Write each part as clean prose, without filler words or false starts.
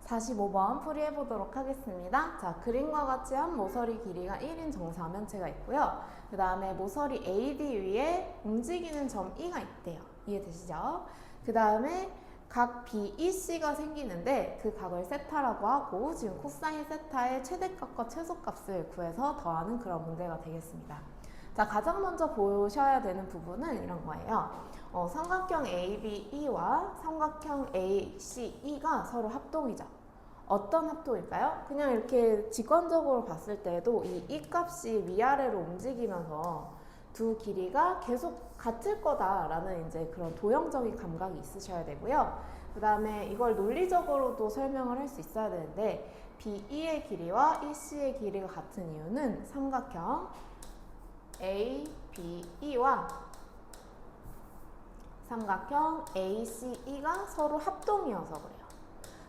45번 풀이해 보도록 하겠습니다. 자, 그림과 같이 한 모서리 길이가 1인 정사면체가 있고요. 그 다음에 모서리 AD 위에 움직이는 점 E가 있대요. 이해되시죠? 그 다음에 각 BEC가 생기는데 그 각을 세타라고 하고 지금 코사인 세타의 최대값과 최소값을 구해서 더하는 그런 문제가 되겠습니다. 자, 가장 먼저 보셔야 되는 부분은 이런 거예요. 삼각형 ABE와 삼각형 ACE가 서로 합동이죠. 어떤 합동일까요? 그냥 이렇게 직관적으로 봤을 때도 이 E 값이 위아래로 움직이면서 두 길이가 계속 같을 거다라는 이제 그런 도형적인 감각이 있으셔야 되고요. 그 다음에 이걸 논리적으로도 설명을 할 수 있어야 되는데 BE의 길이와 EC의 길이가 같은 이유는 삼각형 ABE와 삼각형 ACE가 서로 합동이어서 그래요.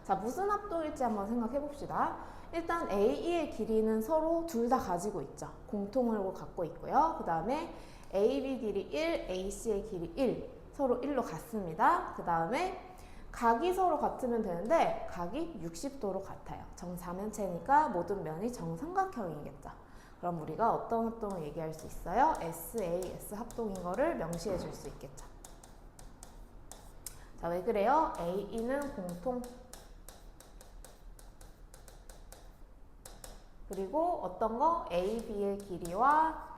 자, 무슨 합동일지 한번 생각해 봅시다. 일단 AE의 길이는 서로 둘 다 가지고 있죠. 공통을 갖고 있고요. 그 다음에 AB 길이 1, AC의 길이 1, 서로 1로 같습니다. 그 다음에 각이 서로 같으면 되는데 각이 60도로 같아요. 정사면체니까 모든 면이 정삼각형이겠죠. 그럼 우리가 어떤 합동을 얘기할 수 있어요? SAS 합동인 거를 명시해 줄 수 있겠죠. 자, 왜 그래요? AE는 공통, 그리고 어떤 거? AB의 길이와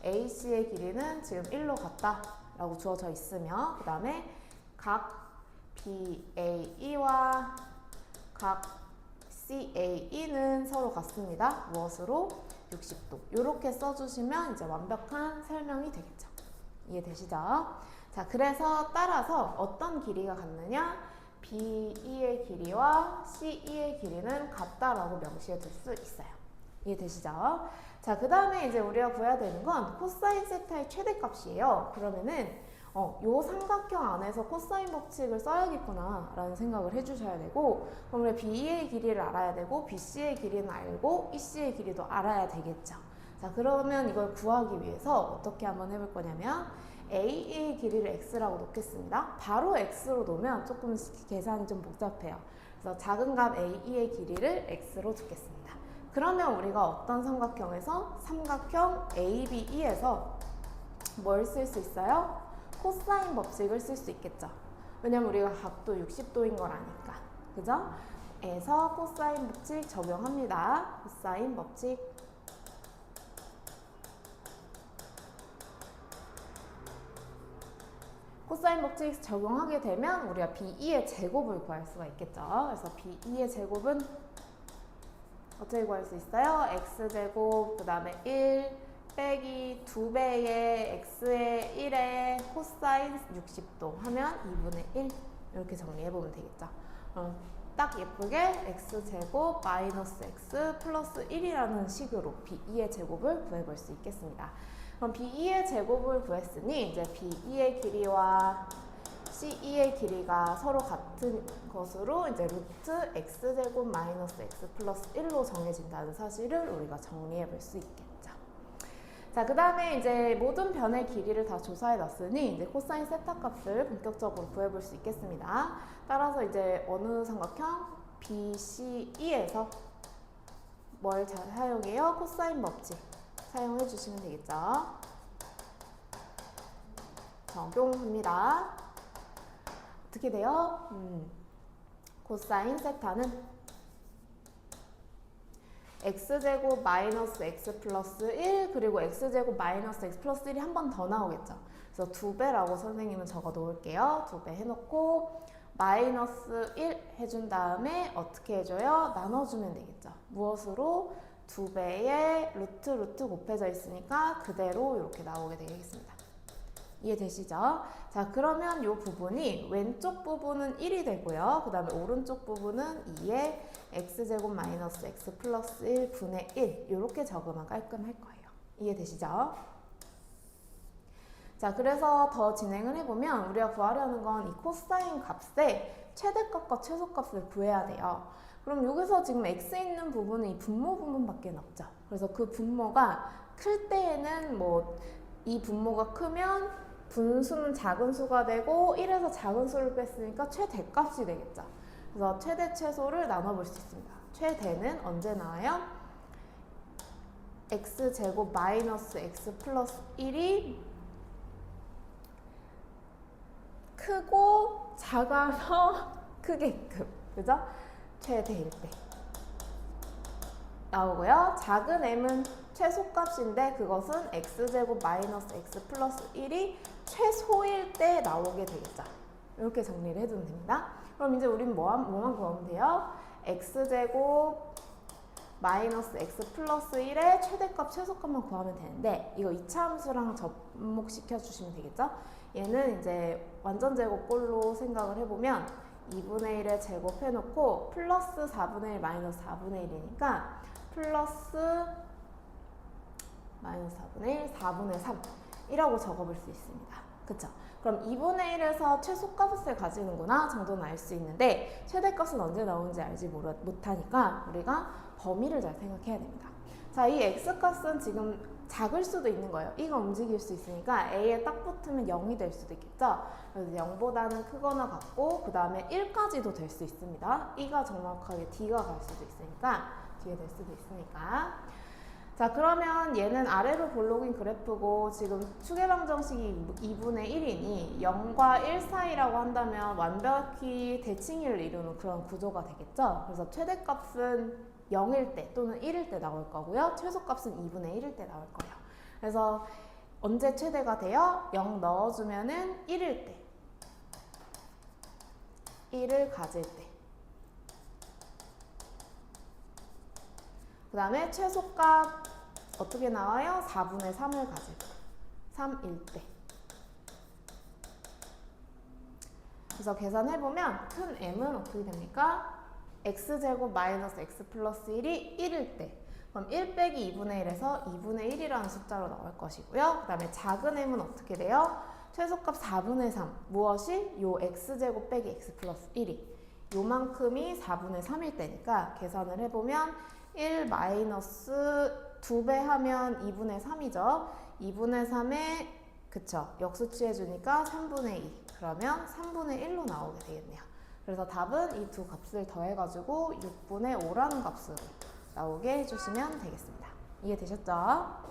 AC의 길이는 지금 1로 같다 라고 주어져 있으며 그 다음에 각 BAE와 각 CAE는 서로 같습니다. 무엇으로? 60도. 이렇게 써주시면 이제 완벽한 설명이 되겠죠. 이해되시죠? 자, 그래서 따라서 어떤 길이가 같느냐? BE의 길이와 CE의 길이는 같다라고 명시해 둘 수 있어요. 이해되시죠? 자, 그 다음에 이제 우리가 구해야 되는 건 코사인 세타의 최대값이에요. 그러면은 요 삼각형 안에서 코사인 법칙을 써야겠구나 라는 생각을 해주셔야 되고, 그럼 우리 BE의 길이를 알아야 되고 BC의 길이는 알고 EC의 길이도 알아야 되겠죠. 자, 그러면 이걸 구하기 위해서 어떻게 한번 해볼 거냐면 AE의 길이를 X라고 놓겠습니다. 바로 X로 놓으면 조금 계산이 좀 복잡해요. 그래서 작은 값 AE의 길이를 X로 두겠습니다. 그러면 우리가 어떤 삼각형에서? 삼각형 ABE에서 뭘 쓸 수 있어요? 코사인 법칙을 쓸 수 있겠죠. 왜냐면 우리가 각도 60도인 걸 아니까. 그죠? 에서 코사인 법칙 적용합니다. 코사인 법칙. 코사인 법칙 적용하게 되면 우리가 BE의 제곱을 구할 수가 있겠죠. 그래서 BE의 제곱은 어떻게 구할 수 있어요? X제곱, 그 다음에 1 빼기 2배의 X의 1의 코사인 60도 하면 2분의 1 이렇게 정리해보면 되겠죠. 딱 예쁘게 X제곱 마이너스 X 플러스 1이라는 식으로 BE의 제곱을 구해볼 수 있겠습니다. 그럼 BE의 제곱을 구했으니 이제 BE의 길이와 CE의 길이가 서로 같은 것으로 이제 루트 X제곱 마이너스 X 플러스 1로 정해진다는 사실을 우리가 정리해 볼 수 있겠죠. 자, 그 다음에 이제 모든 변의 길이를 다 조사해 놨으니 이제 코사인 세타 값을 본격적으로 구해 볼 수 있겠습니다. 따라서 이제 어느 삼각형? BCE에서 뭘 잘 사용해요? 코사인 법칙 사용해 주시면 되겠죠. 적용합니다. 어떻게 돼요? 코사인 세타는 X제곱 마이너스 X 플러스 1 그리고 X제곱 마이너스 X 플러스 1이 한 번 더 나오겠죠. 그래서 2배라고 선생님은 적어 놓을게요. 2배 해놓고 마이너스 1 해준 다음에 어떻게 해줘요? 나눠주면 되겠죠. 무엇으로? 2배에 루트 곱해져 있으니까 그대로 이렇게 나오게 되겠습니다. 이해되시죠? 자, 그러면 이 부분이 왼쪽 부분은 1이 되고요. 그 다음에 오른쪽 부분은 2에 X제곱 마이너스 X 플러스 1 분의 1 이렇게 적으면 깔끔할 거예요. 이해되시죠? 자, 그래서 더 진행을 해보면 우리가 구하려는 건 이 코사인 값의 최대값과 최소값을 구해야 돼요. 그럼 여기서 지금 X 있는 부분은 이 분모 부분밖에 없죠. 그래서 그 분모가 클 때에는 이 분모가 크면 분수는 작은 수가 되고 1에서 작은 수를 뺐으니까 최대값이 되겠죠. 그래서 최대 최소를 나눠볼 수 있습니다. 최대는 언제 나와요? x제곱 마이너스 x 플러스 1이 크고 작아서 크게끔, 그죠? 최대일 때 나오고요. 작은 m은 최소값인데 그것은 x제곱 마이너스 x 플러스 1이 최소일 때 나오게 되겠죠. 이렇게 정리를 해두면 됩니다. 그럼 이제 우린 뭐만 구하면 돼요? x제곱 마이너스 x 플러스 1의 최대값, 최소값만 구하면 되는데 이거 이차함수랑 접목시켜 주시면 되겠죠? 얘는 이제 완전 제곱꼴로 생각을 해보면 2분의 1에 제곱해놓고 플러스 4분의 1 마이너스 4분의 1이니까 플러스 마이너스 4분의 1, 4분의 3이라고 적어볼 수 있습니다. 그쵸? 그럼 2분의 1에서 최소값을 가지는구나 정도는 알 수 있는데 최대값은 언제 나오는지 알지 못하니까 우리가 범위를 잘 생각해야 됩니다. 자, 이 x값은 지금 작을 수도 있는 거예요. 이가 움직일 수 있으니까 a에 딱 붙으면 0이 될 수도 있겠죠. 그래서 0보다는 크거나 같고 그 다음에 1까지도 될 수 있습니다. 이가 정확하게 d가 갈 수도 있으니까 뒤에 될 수도 있으니까. 자, 그러면 얘는 아래로 볼록인 그래프고 지금 추계방 정식이 2분의 1이니 0과 1 사이라고 한다면 완벽히 대칭을 이루는 그런 구조가 되겠죠. 그래서 최대값은 0일 때 또는 1일 때 나올 거고요. 최소값은 2분의 1일 때 나올 거예요. 그래서 언제 최대가 돼요? 0 넣어주면은 1일 때, 1을 가질 때. 그 다음에 최소값 어떻게 나와요? 4분의 3을 가질 때, 3일 때. 그래서 계산해보면 큰 m은 어떻게 됩니까? x제곱 마이너스 x 플러스 1이 1일 때 그럼 1 빼기 2분의 1에서 2분의 1이라는 숫자로 나올 것이고요. 그 다음에 작은 m은 어떻게 돼요? 최소값 4분의 3 무엇이? 요 x제곱 빼기 x 플러스 1이 요만큼이 4분의 3일 때니까 계산을 해보면 1 마이너스 2배 하면 2분의 3이죠. 2분의 3에 그쵸 역수치해주니까 3분의 2 그러면 3분의 1로 나오게 되겠네요. 그래서 답은 이 두 값을 더해가지고 6분의 5라는 값으로 나오게 해주시면 되겠습니다. 이해되셨죠?